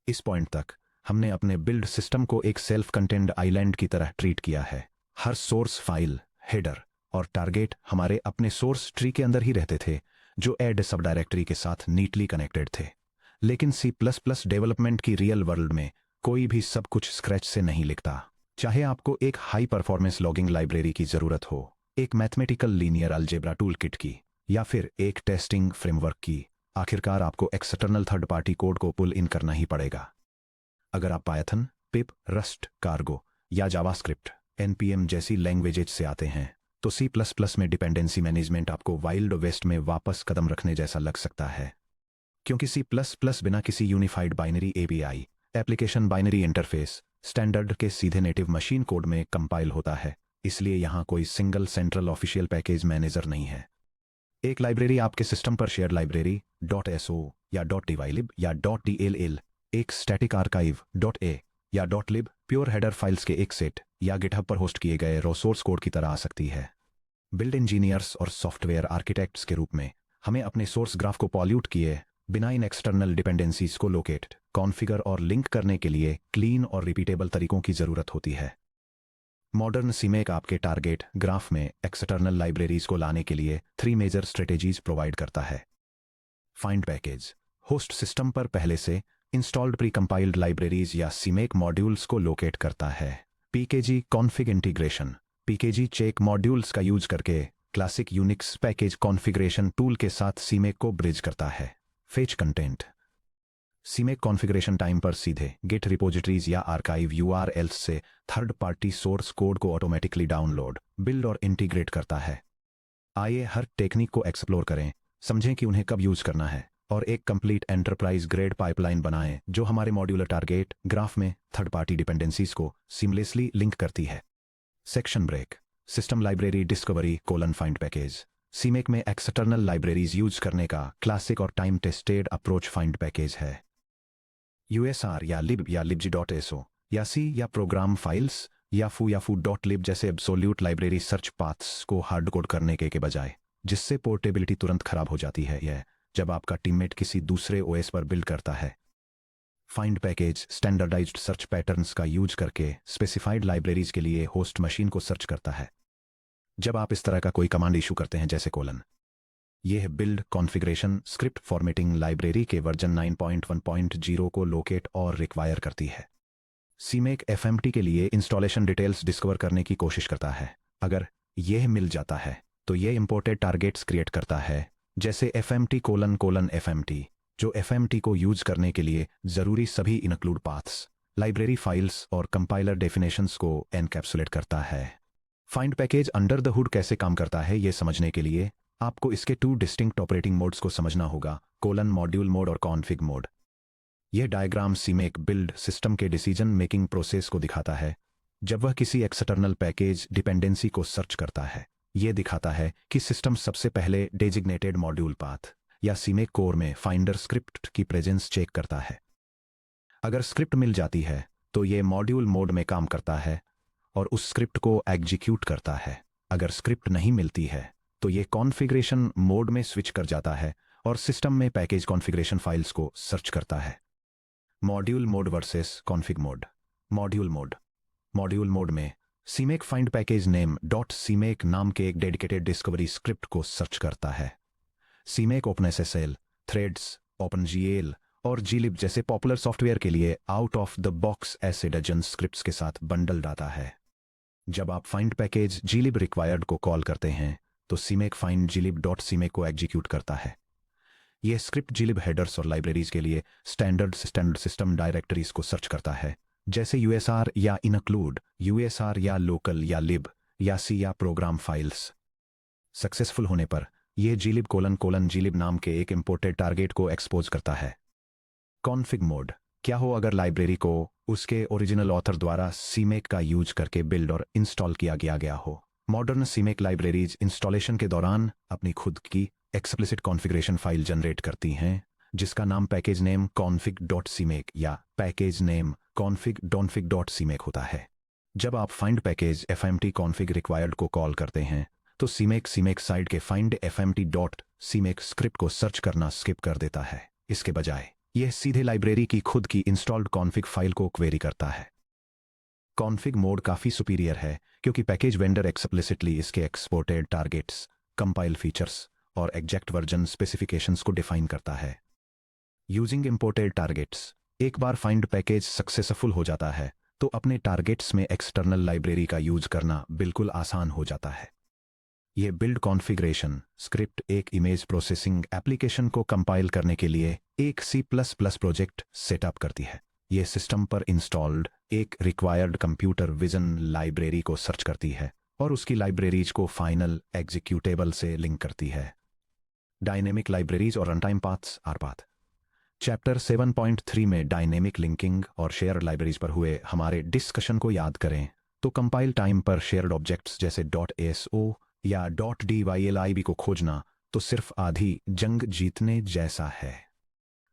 इस पॉइंट तक हमने अपने बिल्ड सिस्टम को एक सेल्फ कंटेंड आइलैंड की तरह ट्रीट किया है। हर सोर्स फाइल, हेडर और टारगेट हमारे अपने सोर्स ट्री के अंदर ही रहते थे, जो एड सब डायरेक्टरी के साथ नीटली कनेक्टेड थे। लेकिन C++ डेवलपमेंट की रियल वर्ल्ड में कोई भी सब कुछ स्क्रैच से नहीं लिखता। चाहे आपको एक हाई परफॉर्मेंस लॉगिंग लाइब्रेरी की जरूरत हो, एक mathematical linear algebra tool kit की, या फिर एक टेस्टिंग फ्रेमवर्क की, आखिरकार आपको एक्सटर्नल थर्ड पार्टी कोड को पुल इन करना ही पड़ेगा। अगर आप पायथन, पिप, रस्ट, कार्गो या जावास्क्रिप्ट, npm जैसी लैंग्वेजेज से आते हैं, तो C++ में डिपेंडेंसी मैनेजमेंट आपको वाइल्ड वेस्ट में वापस कदम रखने जैसा लग सकता है। क्योंकि C++ बिना किसी unified binary API, application binary interface, standard के सीधे नेटिव मशीन कोड में कंपाइल होता है, इसलिए यहां कोई single central official package manager नहीं है। एक लाइब्रेरी आपके सिस्टम पर शेयर्ड लाइब्रेरी .so या .dylib या .dll, एक स्टैटिक आर्काइव .a या .lib, प्योर हेडर फाइल्स के एक सेट, या गिटहब पर होस्ट किए गए रॉ सोर्स कोड की तरह आ सकती है। बिल्ड इंजीनियर्स और सॉफ्टवेयर आर्किटेक्ट्स के रूप में हमें अपने सोर्स ग्राफ को पॉल्यूट किए बिना इन एक्सटर्नल डिपेंडेंसीज को लोकेट, कॉन्फ़िगर और लिंक करने के लिए क्लीन और रिपीटेबल तरीकों की जरूरत होती है। मॉडर्न CMake आपके टारगेट ग्राफ में एक्सटर्नल लाइब्रेरीज को लाने के लिए 3 मेजर स्ट्रेटेजीज प्रोवाइड करता है। फाइंड पैकेज होस्ट सिस्टम पर पहले से इंस्टॉल्ड प्री कंपाइल्ड लाइब्रेरीज या CMake मॉड्यूल्स को लोकेट करता है। PKG config integration PKG check modules का यूज करके classic Unix package configuration tool के साथ CMake को ब्रिज करता है। Fetch content CMake configuration time पर सीधे गिट रिपोजिटरीज या आर्काइव URLs से थर्ड पार्टी सोर्स कोड को ऑटोमेटिकली डाउनलोड, बिल्ड और इंटीग्रेट करता है। आइए हर टेक्निक को एक्सप्लोर करें, समझें कि उन्हें कब यूज करना है, और एक कंप्लीट एंटरप्राइज ग्रेड पाइपलाइन बनाएं जो हमारे मॉड्यूलर टारगेट ग्राफ में थर्ड पार्टी डिपेंडेंसीज को सीमलेसली लिंक करती है। Section brake system library discovery find package CMake में एक्सटर्नल लाइब्रेरीज यूज करने का क्लासिक और time tested approach find package है। USR या lib या libg.so या C या प्रोग्राम फाइल्स या foo.lib जैसे एब्सोल्यूट लाइब्रेरी सर्च पाथ्स को हार्ड कोड करने के बजाय, जिससे पोर्टेबिलिटी तुरंत खराब हो जाती है यह जब आपका टीममेट किसी दूसरे OS पर बिल्ड करता है। Find package standardized search patterns का यूज करके स्पेसिफाइड लाइब्रेरीज के लिए होस्ट मशीन को सर्च करता है। जब आप इस तरह का कोई कमांड इशू करते हैं जैसे : यह build configuration script formatting library के वर्जन 9.1.0 को लोकेट और रिक्वायर करती है। CMake FMT के लिए इंस्टॉलेशन डिटेल्स डिस्कवर करने की कोशिश करता है। अगर यह मिल जाता है तो यह इंपोर्टेड टारगेट्स क्रिएट करता है, जैसे FMT::FMT, जो FMT को यूज करने के लिए जरूरी सभी इनक्लूड पाथ्स, लाइब्रेरी फाइल्स और कंपाइलर डेफिनेशंस को एनकैप्सुलेट करता है। Find package under the hood कैसे काम करता है यह समझने के लिए आपको इसके 2 डिस्टिंक्ट ऑपरेटिंग मोड्स को समझना होगा: मॉड्यूल मोड और कॉन्फ़िग मोड। यह डायग्राम CMake बिल्ड सिस्टम के डिसीजन मेकिंग प्रोसेस को दिखाता है जब वह किसी एक्सटर्नल पैकेज डिपेंडेंसी को सर्च करता है। यह दिखाता है कि सिस्टम सबसे पहले डेजिग्नेटेड मॉड्यूल पाथ या CMake कोर में फाइंडर स्क्रिप्ट की प्रेजेंस चेक करता है। अगर स्क्रिप्ट मिल जाती है तो यह मॉड्यूल मोड में काम करता है और उस स्क्रिप्ट को एग्जीक्यूट करता है। अगर स्क्रिप्ट नहीं मिलती है तो यह कॉन्फ़िगरेशन मोड में स्विच कर जाता है और सिस्टम में पैकेज कॉन्फ़िगरेशन फाइल्स को सर्च करता है। Module mode versus config mode. Module mode में CMake find package name .CMake नाम के एक डेडिकेटेड डिस्कवरी स्क्रिप्ट को सर्च करता है। CMake OpenSSL, थ्रेड्स, OpenGL और glib जैसे पॉपुलर सॉफ्टवेयर के लिए आउट ऑफ द बॉक्स ऐसे डजन स्क्रिप्ट्स के साथ बंडल डाटा है। जब आप फाइंड पैकेज glib रिक्वायर्ड को कॉल करते हैं तो CMake फाइंड glib.CMake को एग्जीक्यूट करता है। यह स्क्रिप्ट glib हेडर्स और लाइब्रेरीज के लिए स्टैंडर्ड सिस्टम डायरेक्टरीज को सर्च करता है, जैसे USR या include, USR या लोकल या lib या C या प्रोग्राम फाइल्स। सक्सेसफुल होने पर यह glib: नाम के एक इंपोर्टेड टारगेट को एक्सपोज करता है। कॉन्फ़िग मोड क्या हो अगर लाइब्रेरी को उसके ओरिजिनल ऑथर द्वारा CMake का यूज करके बिल्ड और इंस्टॉल किया गया हो। मॉडर्न CMake लाइब्रेरीज इंस्टॉलेशन के दौरान अपनी खुद की एक्सप्लिसिट कॉन्फ़िगरेशन फाइल जनरेट करती हैं, जिसका नाम पैकेज नेम config.cmake या पैकेज नेम config.cmake होता है। जब आप find package FMT config required को कॉल करते हैं तो CMake साइड के find fmt.cmake स्क्रिप्ट को सर्च करना स्किप कर देता है। इसके बजाय यह सीधे लाइब्रेरी की खुद की इंस्टॉल्ड कॉन्फ़िग फाइल को क्वेरी करता है। कॉन्फ़िग मोड काफ़ी सुपीरियर है क्योंकि पैकेज वेंडर एक्सप्लिसिटली इसके एक्सपोर्टेड टारगेट्स, कंपाइल फीचर्स और एग्जैक्ट वर्जन स्पेसिफिकेशंस को डिफाइन करता है। यूजिंग इंपोर्टेड टारगेट्स, एक बार फाइंड पैकेज सक्सेसफुल हो जाता है तो अपने टारगेट्स में एक्सटर्नल लाइब्रेरी का यूज करना बिल्कुल आसान हो जाता है। यह बिल्ड कॉन्फ़िगरेशन स्क्रिप्ट एक इमेज प्रोसेसिंग एप्लीकेशन को कंपाइल करने के लिए एक C++ प्रोजेक्ट सेटअप करती है। यह सिस्टम पर इंस्टॉल्ड एक रिक्वायर्ड कंप्यूटर विजन लाइब्रेरी को सर्च करती है और उसकी लाइब्रेरीज को फाइनल एग्जीक्यूटेबल से लिंक करती है। डायनेमिक लाइब्रेरीज और रनटाइम पाथ्स आरपाथ। चैप्टर 7.3 में डायनेमिक लिंकिंग और शेयर्ड लाइब्रेरीज पर हुए हमारे डिस्कशन को याद करें तो कंपाइल टाइम पर शेयर्ड ऑब्जेक्ट्स जैसे .so या .dylib को खोजना तो सिर्फ आधी जंग जीतने जैसा है।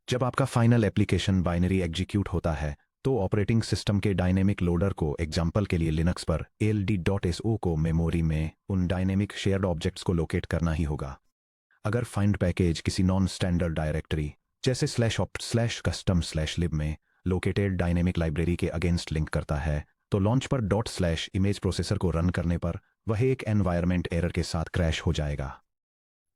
जब आपका फाइनल एप्लीकेशन बाइनरी एग्जीक्यूट होता है तो ऑपरेटिंग सिस्टम के डायनेमिक लोडर को एग्जाम्पल के लिए लिनक्स पर ld.so को मेमोरी में उन डायनेमिक शेयर्ड ऑब्जेक्ट्स को लोकेट करना ही होगा। अगर फाइंड पैकेज किसी नॉन स्टैंडर्ड डायरेक्टरी जैसे /opt/custom/lib में लोकेटेड डायनेमिक लाइब्रेरी के अगेंस्ट लिंक करता है तो लॉन्च पर ./इमेज प्रोसेसर को रन करने पर वह एक एनवायरनमेंट एरर के साथ क्रैश हो जाएगा।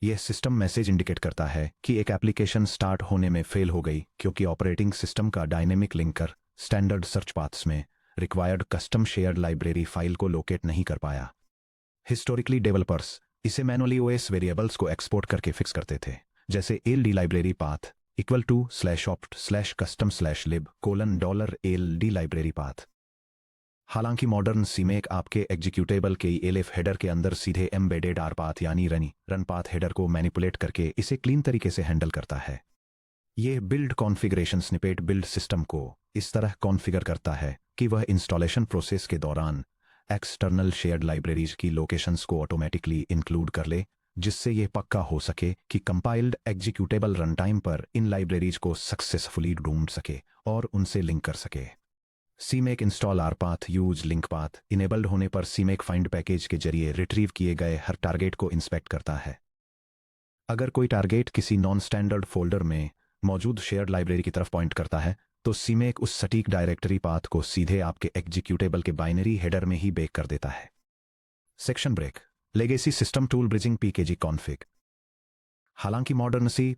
यह सिस्टम मैसेज इंडिकेट करता है कि एक एप्लीकेशन स्टार्ट होने में फेल हो गई क्योंकि ऑपरेटिंग सिस्टम का dynamic linker standard search paths में required custom shared library file को लोकेट नहीं कर पाया। हिस्टोरिकली डेवलपर्स इसे मैनुअली OS वेरिएबल्स को एक्सपोर्ट करके फिक्स करते थे, जैसे ld library path equal to /opt/custom/lib:$ld library path. हालांकि मॉडर्न सीमेक आपके एग्जीक्यूटेबल के elf हेडर के अंदर सीधे एम्बेडेड आर पाथ यानी रन पाथ हेडर को मैनिपुलेट करके इसे क्लीन तरीके से हैंडल करता है। यह build configuration snippet build system को इस तरह कॉन्फ़िगर करता है कि वह इंस्टॉलेशन प्रोसेस के दौरान एक्सटर्नल शेयर्ड लाइब्रेरीज की लोकेशंस को ऑटोमेटिकली इंक्लूड कर ले, जिससे यह पक्का हो सके कि कंपाइल्ड एग्जीक्यूटेबल रन टाइम पर इन लाइब्रेरीज को सक्सेसफुली ढूंढ सके और उनसे लिंक कर सके। CMake install R path use link path enabled होने पर सीमेक फाइंड पैकेज के जरिए रिट्रीव किए गए हर टारगेट को इंस्पेक्ट करता है। अगर कोई टारगेट किसी नॉन स्टैंडर्ड फोल्डर में मौजूद शेयर्ड लाइब्रेरी की तरफ पॉइंट करता है तो सीमेक उस सटीक डायरेक्टरी पाथ को सीधे आपके एग्जीक्यूटेबल के बाइनरी हेडर में ही बेक कर देता है। Section break legacy system tool bridging PKG config. हालांकि मॉडर्न C++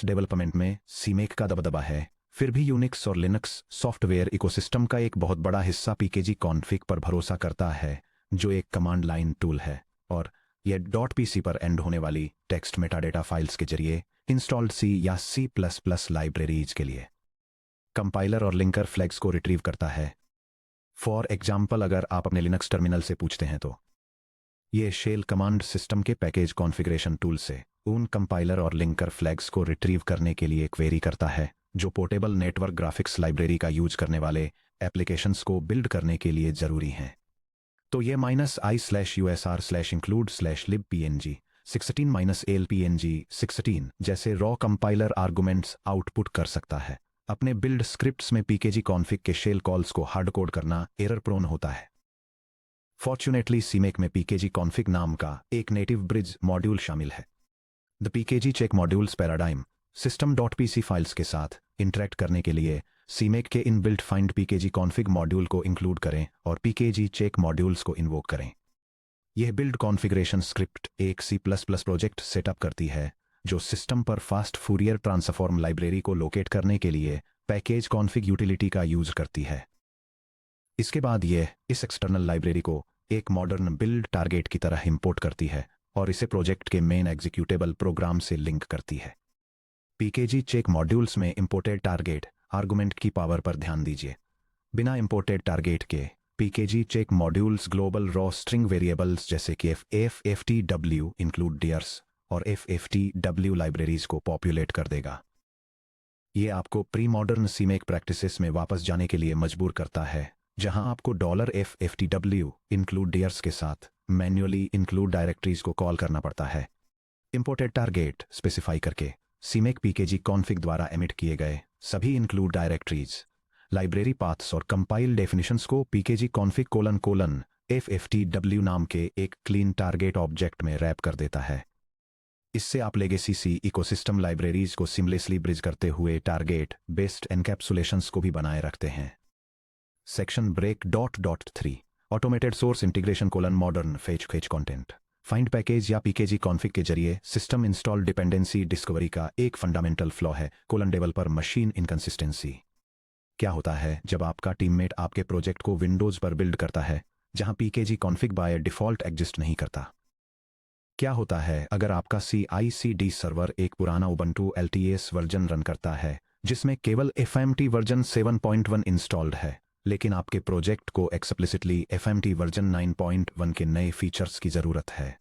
डेवलपमेंट में सीमेक का दबदबा है, फिर भी यूनिक्स और लिनक्स सॉफ्टवेयर इकोसिस्टम का एक बहुत बड़ा हिस्सा PKG कॉन्फ़िग पर भरोसा करता है, जो एक कमांड लाइन टूल है और यह .pc पर एंड होने वाली टेक्स्ट मेटाडेटा फाइल्स के जरिए इंस्टॉल्ड C या C++ लाइब्रेरीज के लिए कंपाइलर और लिंकर फ्लैग्स को रिट्रीव करता है। फॉर एग्जाम्पल, अगर आप अपने लिनक्स टर्मिनल से पूछते हैं तो यह शेल कमांड सिस्टम के पैकेज कॉन्फ़िगरेशन टूल से उन कंपाइलर और लिंकर फ्लैग्स को रिट्रीव करने के लिए क्वेरी करता है जो पोर्टेबल नेटवर्क ग्राफिक्स लाइब्रेरी का यूज करने वाले एप्लीकेशंस को बिल्ड करने के लिए जरूरी हैं। तो ये -i/usr/include/libpng 16-lpng16 जैसे रॉ कंपाइलर आर्गुमेंट्स आउटपुट कर सकता है। अपने बिल्ड स्क्रिप्ट्स में PKG कॉन्फ़िग के शेल कॉल्स को हार्ड कोड करना एरर प्रोन होता है। फॉर्च्यूनेटली सीमेक में PKG कॉन्फ़िग नाम का एक नेटिव ब्रिज मॉड्यूल शामिल है। The PKG check modules paradigm system.pc files के साथ इंटरेक्ट करने के लिए सीमेक के inbuilt find PKG config module को इंक्लूड करें और PKG चेक मॉड्यूल्स को इन्वोक करें। यह बिल्ड कॉन्फ़िगरेशन स्क्रिप्ट एक C++ प्रोजेक्ट सेटअप करती है जो सिस्टम पर फास्ट फूरियर ट्रांसफॉर्म लाइब्रेरी को लोकेट करने के लिए पैकेज कॉन्फ़िग यूटिलिटी का यूज करती है। इसके बाद यह इस एक्सटर्नल लाइब्रेरी को एक मॉडर्न बिल्ड टारगेट की तरह इंपोर्ट करती है और इसे प्रोजेक्ट के मेन एग्जीक्यूटेबल प्रोग्राम से लिंक करती है। PKG चेक मॉड्यूल्स में इंपोर्टेड टारगेट आर्गुमेंट की पावर पर ध्यान दीजिए। बिना इंपोर्टेड टारगेट के PKG check modules global raw string variables जैसे कि FFTW इंक्लूड डियर्स और FFTW लाइब्रेरीज को पॉपुलेट कर देगा। ये आपको प्री मॉडर्न सीमेक प्रैक्टिसेस में वापस जाने के लिए मजबूर करता है, जहां आपको $FFTW इंक्लूड डियर्स के साथ मैन्युअली इंक्लूड डायरेक्टरीज को कॉल करना पड़ता है। इंपोर्टेड टारगेट स्पेसिफाई करके सीमेक PKG कॉन्फ़िग द्वारा एमिट किए गए सभी इंक्लूड डायरेक्टरीज, लाइब्रेरी पाथ्स और कंपाइल डेफिनेशंस को PKG config::FFTW नाम के एक क्लीन टारगेट ऑब्जेक्ट में रैप कर देता है। इससे आप लेगेसी सी इकोसिस्टम लाइब्रेरीज को सिमलेसली ब्रिज करते हुए टारगेट बेस्ड एनकैप्सुलेशंस को भी बनाए रखते हैं। Section break dot dot 3 automated source integration colon modern fetch content find package या पीकेजी कॉन्फ़िग के जरिए सिस्टम इंस्टॉल डिपेंडेंसी डिस्कवरी का एक फंडामेंटल फ्लॉ है कोलन डेवलपर मशीन इनकंसिस्टेंसी। क्या होता है जब आपका टीममेट आपके प्रोजेक्ट को विंडोज पर बिल्ड करता है जहां PKG config by default exist नहीं करता? क्या होता है अगर आपका CI/CD सर्वर एक पुराना उबंटू LTS वर्जन रन करता है जिसमें केवल FMT वर्जन 7.1 इंस्टॉल्ड है, लेकिन आपके प्रोजेक्ट को एक्सप्लिसिटली FMT वर्जन 9.1 के नए फीचर्स की ज़रूरत है?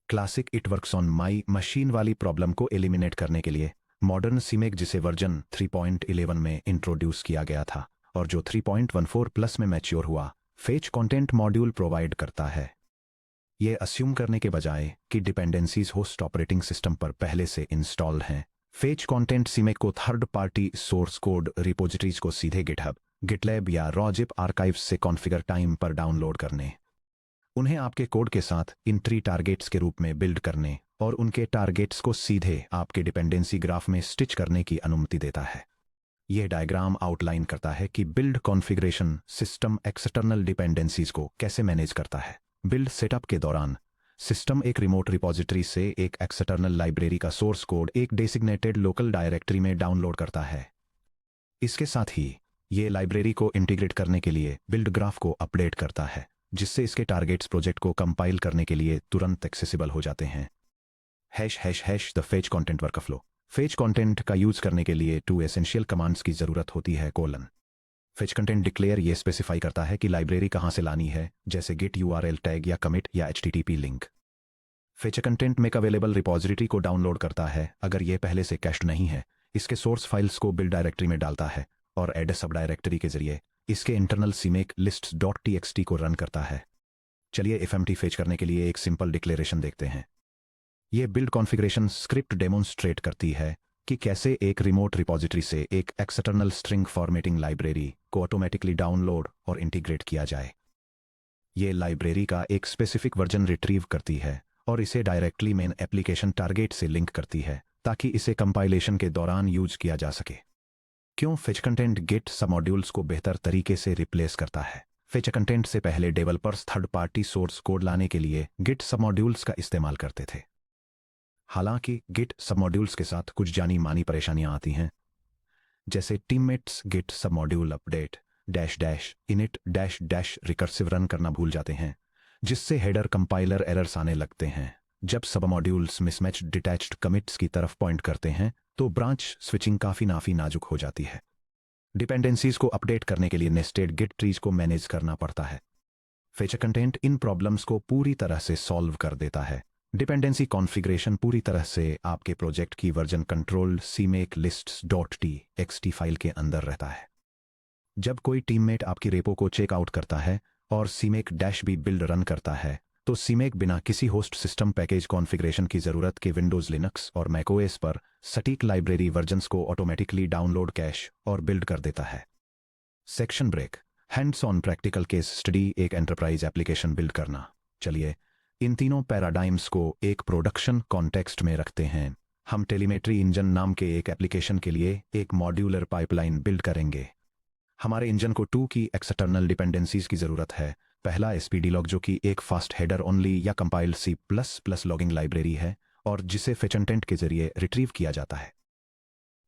Classic it works on my machine वाली प्रॉब्लम को एलिमिनेट करने के लिए मॉडर्न सीमेक, जिसे वर्जन 3.11 में इंट्रोड्यूस किया गया था और जो 3.14 प्लस में मैच्योर हुआ, फेच कंटेंट मॉड्यूल प्रोवाइड करता है। ये अस्यूम करने के बजाय कि डिपेंडेंसीज होस्ट ऑपरेटिंग सिस्टम पर पहले से इंस्टॉल्ड हैं, फेच कंटेंट सीमेक को third party source code repositories को सीधे गिटहब, गिटलैब या रॉजिप आर्काइव्स से कॉन्फ़िगर टाइम पर डाउनलोड करने, उन्हें आपके कोड के साथ इन ट्री टारगेट्स के रूप में बिल्ड करने और उनके टारगेट्स को सीधे आपके डिपेंडेंसी ग्राफ में स्टिच करने की अनुमति देता है। यह डायग्राम आउटलाइन करता है कि build configuration system external dependencies को कैसे मैनेज करता है। बिल्ड सेटअप के दौरान सिस्टम एक रिमोट रिपोजिटरी से एक एक्सटर्नल लाइब्रेरी का सोर्स कोड एक डेसिग्नेटेड लोकल डायरेक्टरी में डाउनलोड करता है। इसके साथ ही ये लाइब्रेरी को इंटीग्रेट करने के लिए बिल्ड ग्राफ को अपडेट करता है, जिससे इसके टारगेट्स प्रोजेक्ट को कंपाइल करने के लिए तुरंत एक्सेसिबल हो जाते हैं। ### The fetch content workflow. Fetch content का यूज करने के लिए 2 एसेंशियल कमांड्स की जरूरत होती है। फेच कंटेंट डिक्लेयर ये स्पेसिफाई करता है कि लाइब्रेरी कहां से लानी है, जैसे गिट URL टैग या कमिट या HTTP link. Fetch content make available repository को डाउनलोड करता है अगर यह पहले से कैश्ड नहीं है, इसके सोर्स फाइल्स को बिल्ड डायरेक्टरी में डालता है और एड सब डायरेक्टरी के जरिए इसके इंटरनल सीमेक lists.txt को रन करता है। चलिए FMT फेच करने के लिए एक सिंपल डिक्लेरेशन देखते हैं। यह बिल्ड कॉन्फ़िगरेशन स्क्रिप्ट डेमोन्स्ट्रेट करती है कि कैसे एक रिमोट रिपोजिटरी से एक एक्सटर्नल स्ट्रिंग फॉर्मेटिंग लाइब्रेरी को ऑटोमेटिकली डाउनलोड और इंटीग्रेट किया जाए। यह लाइब्रेरी का एक स्पेसिफिक वर्जन रिट्रीव करती है और इसे डायरेक्टली मेन एप्लीकेशन टारगेट से लिंक करती है ताकि इसे कंपाइलेशन के दौरान यूज किया जा सके। क्यों फेच कंटेंट गिट सबमॉड्यूल्स को बेहतर तरीके से रिप्लेस करता है? फेच कंटेंट से पहले developers third party source code लाने के लिए गिट सबमॉड्यूल्स का इस्तेमाल करते थे। हालांकि गिट सबमॉड्यूल्स के साथ कुछ जानी मानी परेशानियां आती हैं, जैसे teammates git submodule update --init recursive run करना भूल जाते हैं, जिससे हेडर कंपाइलर एरर्स आने लगते हैं। जब सबमॉड्यूल्स मिसमैच डिटैच्ड कमिट्स की तरफ पॉइंट करते हैं तो ब्रांच स्विचिंग काफी नाजुक हो जाती है। डिपेंडेंसीज को अपडेट करने के लिए नेस्टेड गिट ट्रीज को मैनेज करना पड़ता है। फेच कंटेंट इन प्रॉब्लम्स को पूरी तरह से सॉल्व कर देता है। डिपेंडेंसी कॉन्फ़िगरेशन पूरी तरह से आपके प्रोजेक्ट की वर्जन कंट्रोल सीमेक lists.txt फाइल के अंदर रहता है। जब कोई टीममेट आपकी रेपो को चेकआउट करता है और सीमेक -b बिल्ड रन करता है, तो सीमेक बिना किसी होस्ट सिस्टम पैकेज कॉन्फ़िगरेशन की ज़रूरत के विंडोज़ लिनक्स और मैकओएस पर सटीक लाइब्रेरी वर्जन्स को ऑटोमेटिकली डाउनलोड कैश और बिल्ड कर देता है। Section break. Hands on practical case study, एक एंटरप्राइज एप्लीकेशन बिल्ड करना। चलिए इन तीनों पैराडाइम्स को एक प्रोडक्शन कॉन्टेक्स्ट में रखते हैं। हम टेलीमेट्री इंजन नाम के एक एप्लीकेशन के लिए एक मॉड्यूलर पाइपलाइन बिल्ड करेंगे। हमारे इंजन को 2 की एक्सटर्नल डिपेंडेंसीज की ज़रूरत है। पहला spdlog, जो कि एक फास्ट हेडर ओनली या कंपाइल्ड C++ लॉगिंग लाइब्रेरी है और जिसे फेच कंटेंट के जरिए रिट्रीव किया जाता है।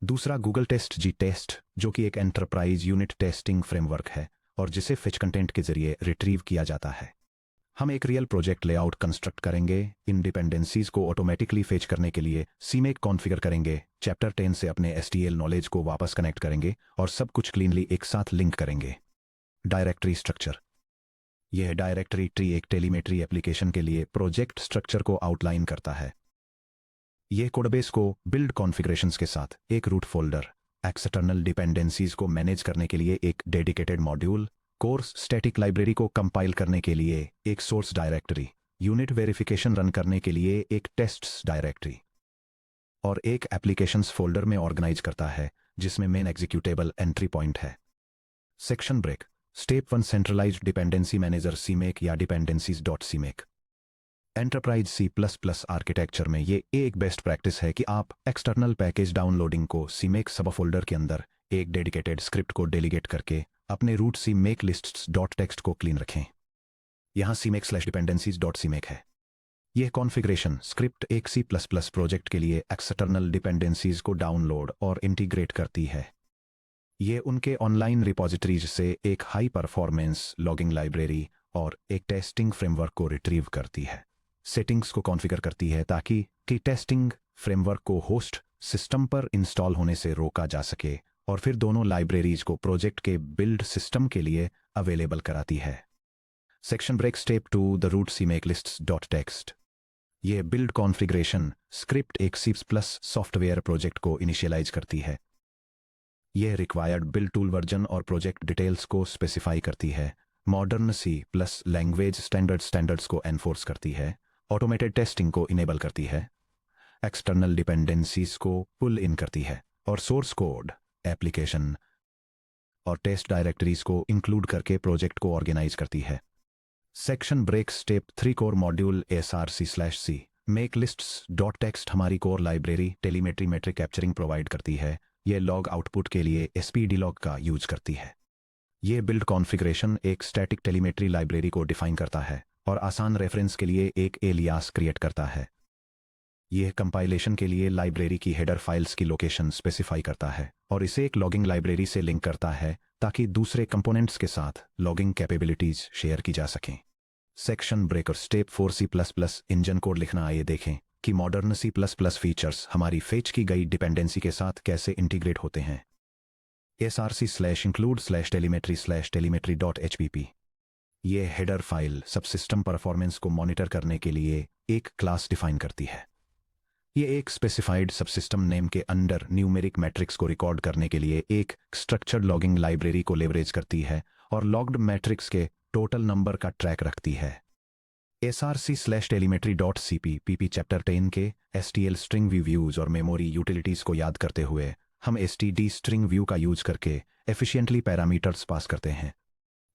दूसरा गूगल टेस्ट G-टेस्ट, जो कि एक एंटरप्राइज यूनिट टेस्टिंग फ्रेमवर्क है और जिसे फेच कंटेंट के जरिए रिट्रीव किया जाता है। हम एक रियल प्रोजेक्ट लेआउट कंस्ट्रक्ट करेंगे। इन डिपेंडेंसीज को ऑटोमेटिकली फेच करने के लिए सीमेक कॉन्फ़िगर करेंगे, चैप्टर 10 से अपने STL नॉलेज को वापस कनेक्ट करेंगे और सब कुछ क्लीनली एक साथ लिंक करेंगे। Directory structure. यह डायरेक्टरी ट्री एक टेलीमेट्री एप्लीकेशन के लिए प्रोजेक्ट स्ट्रक्चर को आउटलाइन करता है। यह कोडबेस को बिल्ड कॉन्फ़िगरेशंस के साथ एक रूट फोल्डर, एक्सटर्नल डिपेंडेंसीज को मैनेज करने के लिए एक dedicated module, course static library को कंपाइल करने के लिए एक source directory, unit verification run करने के लिए एक टेस्ट्स डायरेक्टरी और एक एप्लीकेशंस फोल्डर में ऑर्गेनाइज करता है जिसमें मेन एग्जीक्यूटेबल एंट्री पॉइंट है। Section break. Step 1 centralized dependency manager CMake या डिपेंडेंसीज.cmake। एंटरप्राइज C++ आर्किटेक्चर में ये एक बेस्ट प्रैक्टिस है कि आप एक्सटर्नल पैकेज डाउनलोडिंग को CMake सब फोल्डर के अंदर एक डेडिकेटेड स्क्रिप्ट को डेलीगेट करके अपने रूट CMake lists.txt को क्लीन रखें। यहाँ CMake/dependencies.CMake है। यह कॉन्फ़िगरेशन स्क्रिप्ट एक C++ प्रोजेक्ट के लिए एक्सटर्नल डिपेंडेंसीज को डाउनलोड और इंटीग्रेट करती है। ये उनके ऑनलाइन रिपोजिटरीज से एक हाई परफॉर्मेंस लॉगिंग लाइब्रेरी और एक टेस्टिंग फ्रेमवर्क को रिट्रीव करती है। सेटिंग्स को कॉन्फ़िगर करती है ताकि टेस्टिंग फ्रेमवर्क को होस्ट सिस्टम पर इंस्टॉल होने से रोका जा सके और फिर दोनों लाइब्रेरीज को प्रोजेक्ट के बिल्ड सिस्टम के लिए अवेलेबल कराती है। Section break step 2 the root CMake lists.txt। ये बिल्ड कॉन्फ़िगरेशन स्क्रिप्ट एक C++ सॉफ्टवेयर प्रोजेक्ट को इनिशियलाइज करती है। यह रिक्वायर्ड बिल्ड टूल वर्जन और प्रोजेक्ट डिटेल्स को स्पेसिफाई करती है, मॉडर्न C+ लैंग्वेज स्टैंडर्ड्स को एनफोर्स करती है, ऑटोमेटेड टेस्टिंग को इनेबल करती है, एक्सटर्नल डिपेंडेंसीज को पुल इन करती है और सोर्स कोड, एप्लीकेशन और टेस्ट डायरेक्टरीज को इंक्लूड करके प्रोजेक्ट को ऑर्गेनाइज करती है। Section break step 3 core module src/c make lists.txt हमारी core library telemetry metric capturing provide करती है। यह लॉग आउटपुट के लिए spdlog का यूज करती है। यह बिल्ड कॉन्फ़िगरेशन एक स्टैटिक टेलीमेट्री लाइब्रेरी को डिफाइन करता है और आसान रेफरेंस के लिए एक एलियास क्रिएट करता है। यह कंपाइलेशन के लिए लाइब्रेरी की हेडर फाइल्स की लोकेशन स्पेसिफाई करता है और इसे एक लॉगिंग लाइब्रेरी से लिंक करता है ताकि दूसरे कंपोनेंट्स के साथ लॉगिंग कैपेबिलिटीज शेयर की जा सकें। Section breaker step 4 C++ engine code लिखना। आइए देखें कि मॉडर्न C++ फीचर्स हमारी फेच की गई डिपेंडेंसी के साथ कैसे इंटीग्रेट होते हैं। src/include/telemetry/telemetry.hpp ये हेडर फाइल सबसिस्टम परफॉर्मेंस को मॉनिटर करने के लिए एक क्लास डिफाइन करती है। ये एक स्पेसिफाइड सबसिस्टम नेम के अंडर न्यूमेरिक मैट्रिक्स को रिकॉर्ड करने के लिए एक स्ट्रक्चर्ड लॉगिंग लाइब्रेरी को लेवरेज करती है और लॉग्ड मैट्रिक्स के टोटल नंबर का ट्रैक रखती है। src/telemetry.cpp चैप्टर 10 के stl स्ट्रिंग व्यू व्यूज और मेमोरी यूटिलिटीज को याद करते हुए हम std स्ट्रिंग व्यू का यूज करके एफिशिएंटली पैरामीटर्स पास करते हैं।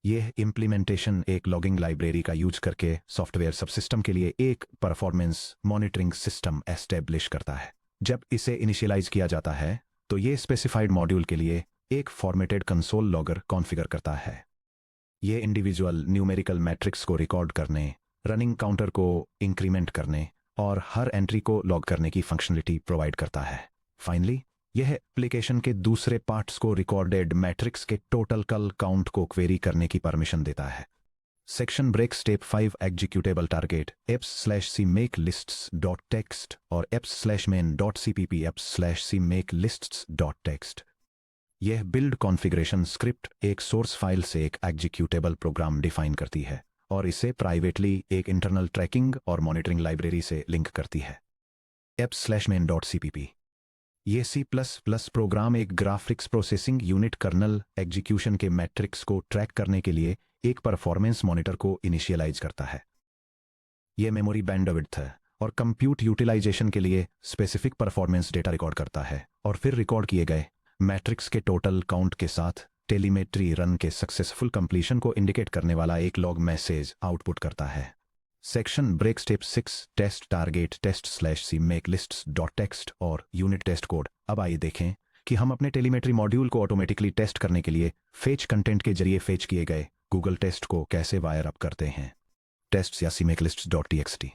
यह इम्प्लीमेंटेशन एक लॉगिंग लाइब्रेरी का यूज करके सॉफ्टवेयर सबसिस्टम के लिए एक परफॉर्मेंस मॉनिटरिंग सिस्टम एस्टेब्लिश करता है। जब इसे इनिशियलाइज किया जाता है तो यह स्पेसिफाइड मॉड्यूल के लिए एक फॉर्मेटेड कंसोल लॉगर कॉन्फ़िगर करता है। यह इंडिविजुअल न्यूमेरिकल मैट्रिक्स को रिकॉर्ड करने, रनिंग काउंटर को इंक्रीमेंट करने और हर एंट्री को लॉग करने की फंक्शनलिटी प्रोवाइड करता है। फाइनली यह एप्लीकेशन के दूसरे पार्ट्स को रिकॉर्डेड मैट्रिक्स के टोटल कल काउंट को क्वेरी करने की परमिशन देता है। Section break step 5 executable target apps/cmake lists.txt और apps/main.cpp apps/cmake lists.txt। यह बिल्ड कॉन्फ़िगरेशन स्क्रिप्ट एक सोर्स फाइल से एक एग्जीक्यूटेबल प्रोग्राम डिफाइन करती है और इसे प्राइवेटली एक इंटरनल ट्रैकिंग और मॉनिटरिंग लाइब्रेरी से लिंक करती है। apps/main.cpp ये C++ प्रोग्राम एक graphics processing unit kernel execution के मैट्रिक्स को ट्रैक करने के लिए एक परफॉर्मेंस मॉनिटर को इनिशियलाइज करता है। यह मेमोरी बैंडविड्थ है और कंप्यूट यूटिलाइजेशन के लिए स्पेसिफिक परफॉर्मेंस डेटा रिकॉर्ड करता है और फिर रिकॉर्ड किए गए मैट्रिक्स के टोटल काउंट के साथ टेलीमेट्री रन के सक्सेसफुल कंप्लीशन को इंडिकेट करने वाला एक लॉग मैसेज आउटपुट करता है। Section break step 6 test target test/cmake lists.txt और यूनिट टेस्ट कोड। अब आइए देखें कि हम अपने टेलीमेट्री मॉड्यूल को ऑटोमेटिकली टेस्ट करने के लिए फेच कंटेंट के जरिए फेच किए गए गूगल टेस्ट को कैसे वायर अप करते हैं। टेस्ट्स या CMake lists.txt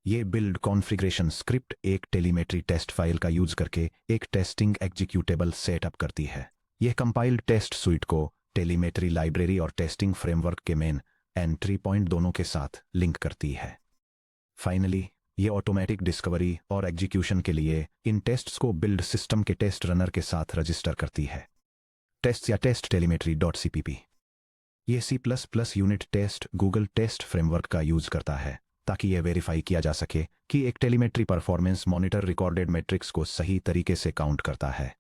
ये बिल्ड कॉन्फ़िगरेशन स्क्रिप्ट एक टेलीमेट्री टेस्ट फाइल का यूज करके एक टेस्टिंग एग्जीक्यूटेबल सेटअप करती है। यह कंपाइल्ड टेस्ट सुइट को टेलीमेट्री लाइब्रेरी और टेस्टिंग फ्रेमवर्क के मेन एंट्री पॉइंट दोनों के साथ लिंक करती है। फाइनली ये ऑटोमेटिक डिस्कवरी और एग्जीक्यूशन के लिए इन टेस्ट्स को बिल्ड सिस्टम के टेस्ट रनर के साथ रजिस्टर करती है। टेस्ट या टेस्ट telemetry.cpp ये C++ unit test Google test framework का यूज करता है ताकि यह वेरीफाई किया जा सके कि एक telemetry performance monitor recorded matrix को सही तरीके से काउंट करता है।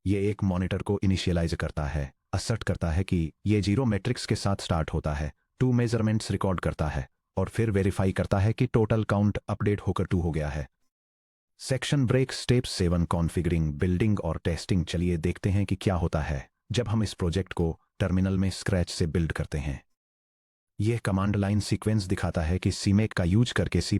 यह एक मॉनिटर को इनिशियलाइज करता है, असर्ट करता है कि ये 0 मैट्रिक्स के साथ स्टार्ट होता है, 2 मेजरमेंट्स रिकॉर्ड करता है और फिर वेरीफाई करता है कि टोटल काउंट अपडेट होकर 2 हो गया है। Section break step 7 configuring building और टेस्टिंग। चलिए देखते हैं कि क्या होता है जब हम इस प्रोजेक्ट को टर्मिनल में स्क्रैच से बिल्ड करते हैं। यह कमांड लाइन सीक्वेंस दिखाता है कि सीमेक का यूज करके C++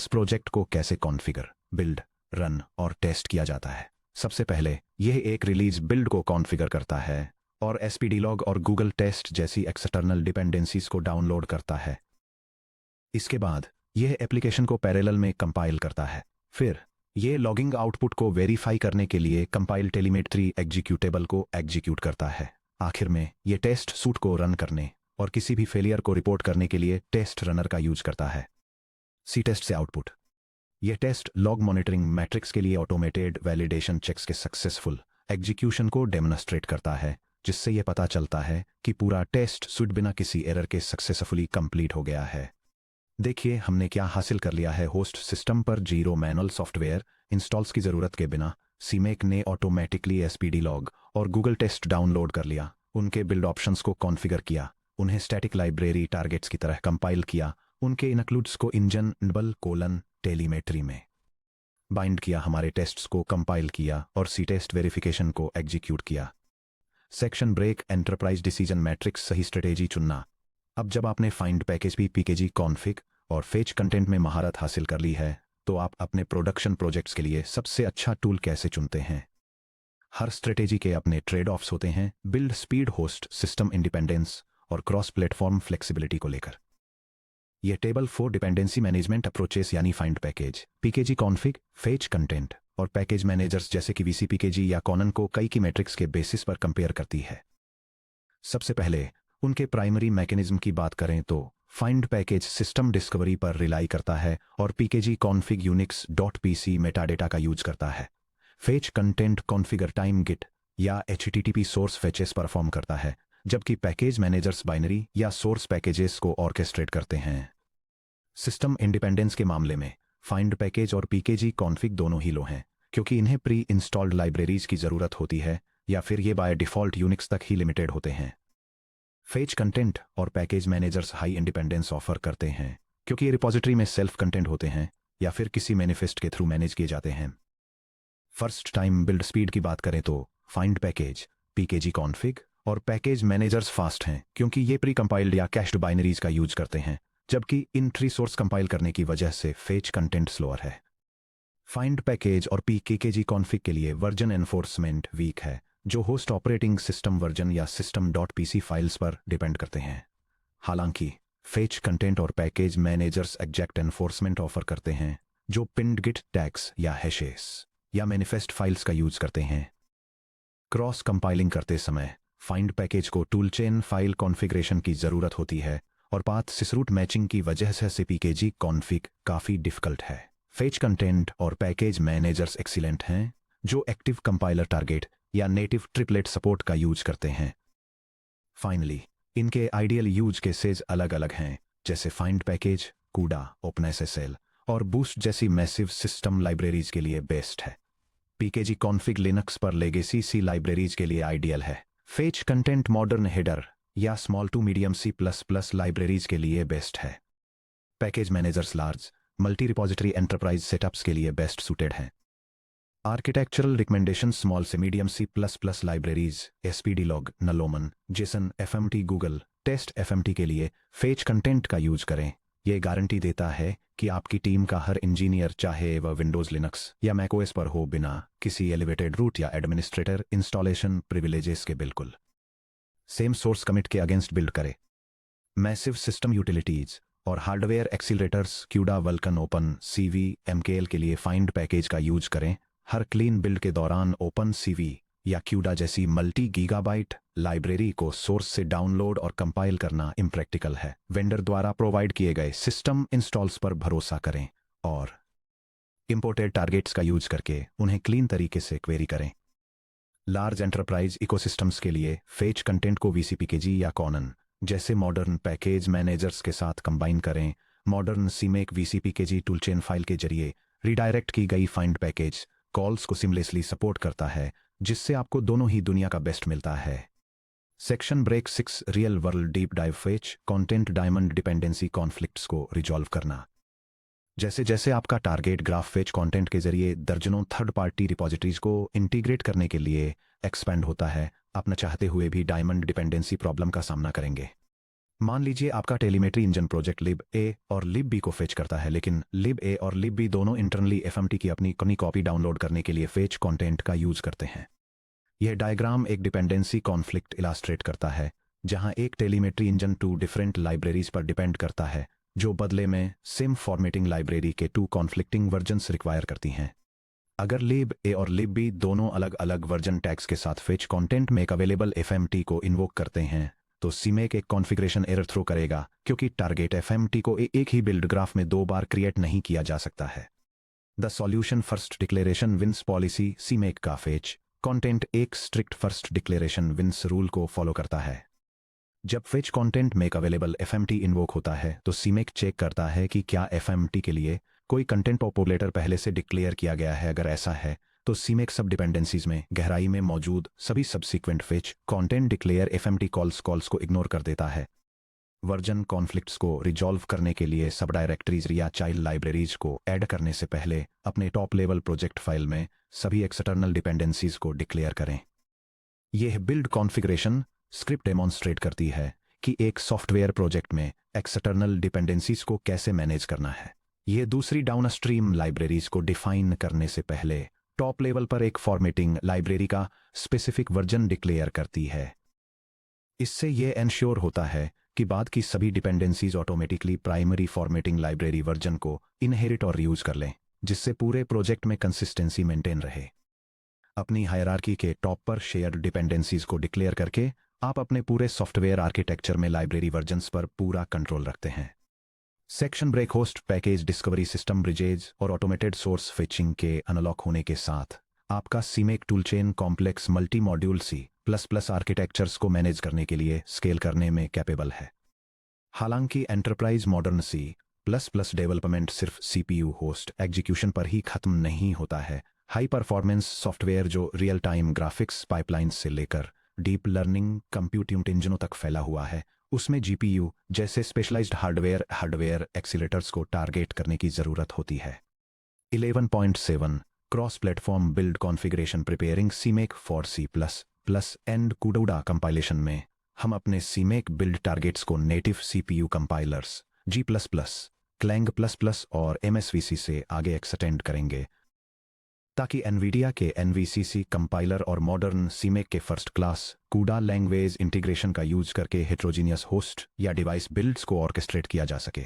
प्रोजेक्ट को कैसे कॉन्फ़िगर, बिल्ड, रन और टेस्ट किया जाता है। सबसे पहले यह एक रिलीज बिल्ड को कॉन्फ़िगर करता है और spdlog और गूगल टेस्ट जैसी एक्सटर्नल डिपेंडेंसीज को डाउनलोड करता है। इसके बाद यह एप्लीकेशन को पैरेलल में कंपाइल करता है। फिर यह लॉगिंग आउटपुट को वेरीफाई करने के लिए कंपाइल टेलीमेट्री एग्जीक्यूटेबल को एग्जीक्यूट करता है। आखिर में यह टेस्ट सूट को रन करने और किसी भी फेलियर को रिपोर्ट करने के लिए टेस्ट रनर का यूज करता है। सी टेस्ट से आउटपुट। यह टेस्ट लॉग मॉनिटरिंग मैट्रिक्स के लिए ऑटोमेटेड वैलिडेशन चेक्स के सक्सेसफुल एग्जीक्यूशन को डेमोन्स्ट्रेट करता है, जिससे यह पता चलता है कि पूरा टेस्ट सूट बिना किसी एरर के सक्सेसफुली कंप्लीट हो गया है। देखिए हमने क्या हासिल कर लिया है। होस्ट सिस्टम पर जीरो मैनुअल सॉफ्टवेयर इंस्टॉल्स की ज़रूरत के बिना सीमेक ने ऑटोमेटिकली spdlog और गूगल टेस्ट डाउनलोड कर लिया, उनके बिल्ड ऑप्शंस को कॉन्फ़िगर किया, उन्हें स्टैटिक लाइब्रेरी टारगेट्स की तरह कंपाइल किया, उनके इनक्लूड्स को इंजन टेलीमेट्री में बाइंड किया, हमारे टेस्ट्स को कंपाइल किया और सी टेस्ट वेरिफिकेशन को एग्जीक्यूट किया। Section break enterprise decision matrix सही स्ट्रेटेजी चुनना। अब जब आपने फाइंड पैकेज pkg कॉन्फ़िग और फेच कंटेंट में महारत हासिल कर ली है, तो आप अपने प्रोडक्शन प्रोजेक्ट्स के लिए सबसे अच्छा टूल कैसे चुनते हैं। हर स्ट्रेटेजी के अपने ट्रेड ऑफ्स होते हैं, build speed, host system independence और क्रॉस प्लेटफॉर्म फ्लेक्सिबिलिटी को लेकर। यह टेबल 4 डिपेंडेंसी मैनेजमेंट अप्रोचेस यानी find package, pkg config, fetch content और पैकेज मैनेजर्स जैसे कि vcpkg या कॉनन को कई की मैट्रिक्स के बेसिस पर कंपेयर करती है। सबसे पहले उनके प्राइमरी मैकेनिज्म की बात करें तो फाइंड पैकेज सिस्टम डिस्कवरी पर रिलाई करता है और pkg कॉन्फ़िग unix.pc मेटाडेटा का यूज करता है। Fetch content configure time git या http सोर्स फेचेस परफॉर्म करता है, जबकि पैकेज मैनेजर्स बाइनरी या सोर्स पैकेजेस को ऑर्केस्ट्रेट करते हैं। सिस्टम इंडिपेंडेंस के मामले में फाइंड पैकेज और pkg कॉन्फ़िग दोनों ही लो हैं, क्योंकि इन्हें प्री इंस्टॉल्ड लाइब्रेरीज की ज़रूरत होती है या फिर ये बाय डिफ़ॉल्ट यूनिक्स तक ही लिमिटेड होते हैं। फेच कंटेंट और package managers high independence offer करते हैं, क्योंकि ये रिपॉजिटरी में सेल्फ कंटेंट होते हैं या फिर किसी मैनिफेस्ट के थ्रू मैनेज किए जाते हैं। फर्स्ट टाइम बिल्ड स्पीड की बात करें तो फाइंड पैकेज, pkg कॉन्फ़िग और पैकेज मैनेजर्स फास्ट हैं, क्योंकि ये प्री कंपाइल्ड या कैश्ड बाइनरीज का यूज करते हैं, जबकि इन ट्री सोर्स कंपाइल करने की वजह से फेच कंटेंट स्लोअर है। फाइंड पैकेज और pkg कॉन्फ़िग के लिए वर्जन एनफोर्समेंट वीक है, जो होस्ट ऑपरेटिंग सिस्टम वर्जन या system.pc फाइल्स पर डिपेंड करते हैं। हालांकि फेच कंटेंट और package managers exact enforcement offer करते हैं, जो पिन्ड गिट टैग्स या हैशेस या मैनिफेस्ट फाइल्स का यूज करते हैं। क्रॉस कंपाइलिंग करते समय फाइंड पैकेज को टूलचेन फाइल कॉन्फ़िगरेशन की ज़रूरत होती है और पाथ सिसरूट मैचिंग की वजह से pkg कॉन्फ़िग काफ़ी डिफ़िकल्ट है। फेच कंटेंट और पैकेज मैनेजर्स एक्सीलेंट हैं, जो एक्टिव कंपाइलर टारगेट या नेटिव ट्रिपलेट सपोर्ट का यूज करते हैं। फाइनली इनके आइडियल यूज केसेस अलग अलग हैं, जैसे फाइंड पैकेज कूडा, ओपनएसएसएल और बूस्ट जैसी मैसिव सिस्टम लाइब्रेरीज के लिए बेस्ट है। pkg कॉन्फ़िग लिनक्स पर लेगेसी सी लाइब्रेरीज के लिए आइडियल है। फेच कंटेंट मॉडर्न हेडर या small to medium C++ libraries के लिए बेस्ट है। Package managers large multi repository enterprise setups के लिए बेस्ट सूटेड हैं। आर्किटेक्चरल रिकमेंडेशन स्मॉल से medium C++ libraries spdlog, nlohmann, JSON, fmt, Google test fmt के लिए फेच कंटेंट का यूज करें। यह गारंटी देता है कि आपकी टीम का हर इंजीनियर, चाहे वह विंडोज, लिनक्स या मैकओएस पर हो, बिना किसी एलिवेटेड रूट या एडमिनिस्ट्रेटर इंस्टॉलेशन प्रिविलेजेस के बिल्कुल सेम सोर्स कमिट के अगेंस्ट बिल्ड करे। मैसिव सिस्टम यूटिलिटीज और hardware accelerators CUDA, Vulkan, open CV, MKL के लिए फाइंड पैकेज का यूज करें। हर क्लीन बिल्ड के दौरान ओपन CV या क्यूडा जैसी मल्टी गीगाबाइट लाइब्रेरी को सोर्स से डाउनलोड और कंपाइल करना इम्प्रैक्टिकल है। वेंडर द्वारा प्रोवाइड किए गए सिस्टम इंस्टॉल्स पर भरोसा करें और इंपोर्टेड टारगेट्स का यूज करके उन्हें क्लीन तरीके से क्वेरी करें। लार्ज एंटरप्राइज इकोसिस्टम्स के लिए फेच कंटेंट को vcpkg या कॉनन जैसे मॉडर्न पैकेज मैनेजर्स के साथ कंबाइन करें। मॉडर्न सीमेक vcpkg टूलचेन फाइल के जरिए रिडायरेक्ट की गई फाइंड पैकेज कॉल्स को सिमलेसली सपोर्ट करता है, जिससे आपको दोनों ही दुनिया का बेस्ट मिलता है। Section break 6 real world deep dive fetch content diamond dependency conflicts को रिजॉल्व करना। जैसे जैसे आपका टारगेट ग्राफ फेच कंटेंट के जरिए दर्जनों थर्ड पार्टी रिपॉजिटरीज को इंटीग्रेट करने के लिए एक्सपेंड होता है, आप न चाहते हुए भी डायमंड डिपेंडेंसी प्रॉब्लम का सामना करेंगे। मान लीजिए आपका टेलीमेट्री इंजन प्रोजेक्ट लिब ए और लिब बी को फेच करता है, लेकिन लिब ए और लिब बी दोनों इंटरनली एफएमटी की अपनी कॉपी डाउनलोड करने के लिए फेच कंटेंट का यूज करते हैं। यह डायग्राम एक डिपेंडेंसी कॉन्फ्लिक्ट इलास्ट्रेट करता है, जहां एक टेलीमेट्री इंजन 2 डिफरेंट लाइब्रेरीज पर डिपेंड करता है, जो बदले में सिम फॉर्मेटिंग लाइब्रेरी के 2 कॉन्फ्लिक्टिंग वर्जन्स रिक्वायर करती हैं। अगर लिब ए और लिब बी दोनों अलग अलग वर्जन टैग्स के साथ fetch content make available FMT को इन्वोक करते हैं, तो सीमेक एक कॉन्फ़िगरेशन एरर थ्रो करेगा, क्योंकि टारगेट एफएमटी को एक ही बिल्ड ग्राफ में 2 बार क्रिएट नहीं किया जा सकता है। The solution first declaration wins policy CMake का फेच कंटेंट एक strict first declaration wins rule को फॉलो करता है। जब fetch content make available FMT invoke होता है, तो सीमेक चेक करता है कि क्या एफएमटी के लिए कोई कंटेंट पॉपुलेटर पहले से डिक्लेयर किया गया है। अगर ऐसा है, तो सीमेक सब डिपेंडेंसीज में गहराई में मौजूद सभी subsequent fetch content declare FMT calls को इग्नोर कर देता है। वर्जन कॉन्फ्लिक्ट्स को रिजॉल्व करने के लिए सब डायरेक्टरीज या चाइल्ड लाइब्रेरीज को ऐड करने से पहले अपने टॉप लेवल प्रोजेक्ट फाइल में सभी एक्सटर्नल डिपेंडेंसीज को डिक्लेयर करें। यह बिल्ड कॉन्फ़िगरेशन स्क्रिप्ट डेमोन्स्ट्रेट करती है कि एक सॉफ्टवेयर प्रोजेक्ट में एक्सटर्नल डिपेंडेंसीज को कैसे मैनेज करना है। यह दूसरी डाउनस्ट्रीम लाइब्रेरीज को डिफाइन करने से पहले टॉप लेवल पर एक फॉर्मेटिंग लाइब्रेरी का स्पेसिफिक वर्जन डिक्लेयर करती है। इससे यह एंश्योर होता है कि बाद की सभी dependencies automatically primary formatting library version को इनहेरिट और यूज कर लें, जिससे पूरे प्रोजेक्ट में कंसिस्टेंसी मेंटेन रहे। अपनी हायरार्की के टॉप पर शेयर्ड डिपेंडेंसीज को डिक्लेयर करके आप अपने पूरे सॉफ्टवेयर आर्किटेक्चर में लाइब्रेरी वर्जन्स पर पूरा कंट्रोल रखते हैं। Section break host package discovery system bridges और ऑटोमेटेड सोर्स फेचिंग के अनलॉक होने के साथ आपका CMake toolchain complex multi module C++ architectures को मैनेज करने के लिए स्केल करने में कैपेबल है। हालांकि एंटरप्राइज मॉडर्न C++ डेवलपमेंट सिर्फ CPU होस्ट एग्जीक्यूशन पर ही खत्म नहीं होता है। हाई परफॉर्मेंस सॉफ्टवेयर जो रियल टाइम ग्राफिक्स पाइपलाइंस से लेकर डीप लर्निंग कंप्यूटिंग इंजनों तक फैला हुआ है, उसमें GPU जैसे स्पेशलाइज्ड हार्डवेयर एक्सीलेटर्स को टारगेट करने की जरूरत होती है। 11.7 cross platform build configuration preparing CMake for C++ and CUDA compilation में हम अपने सीमेक बिल्ड टारगेट्स को native CPU compilers G++, Clang++ और MSVC से आगे एक्सटेंड करेंगे, ताकि एनवीडिया के NVCC कंपाइलर और मॉडर्न सीमेक के first class CUDA language integration का यूज करके हेट्रोजीनियस होस्ट या डिवाइस बिल्ड्स को ऑर्केस्ट्रेट किया जा सके।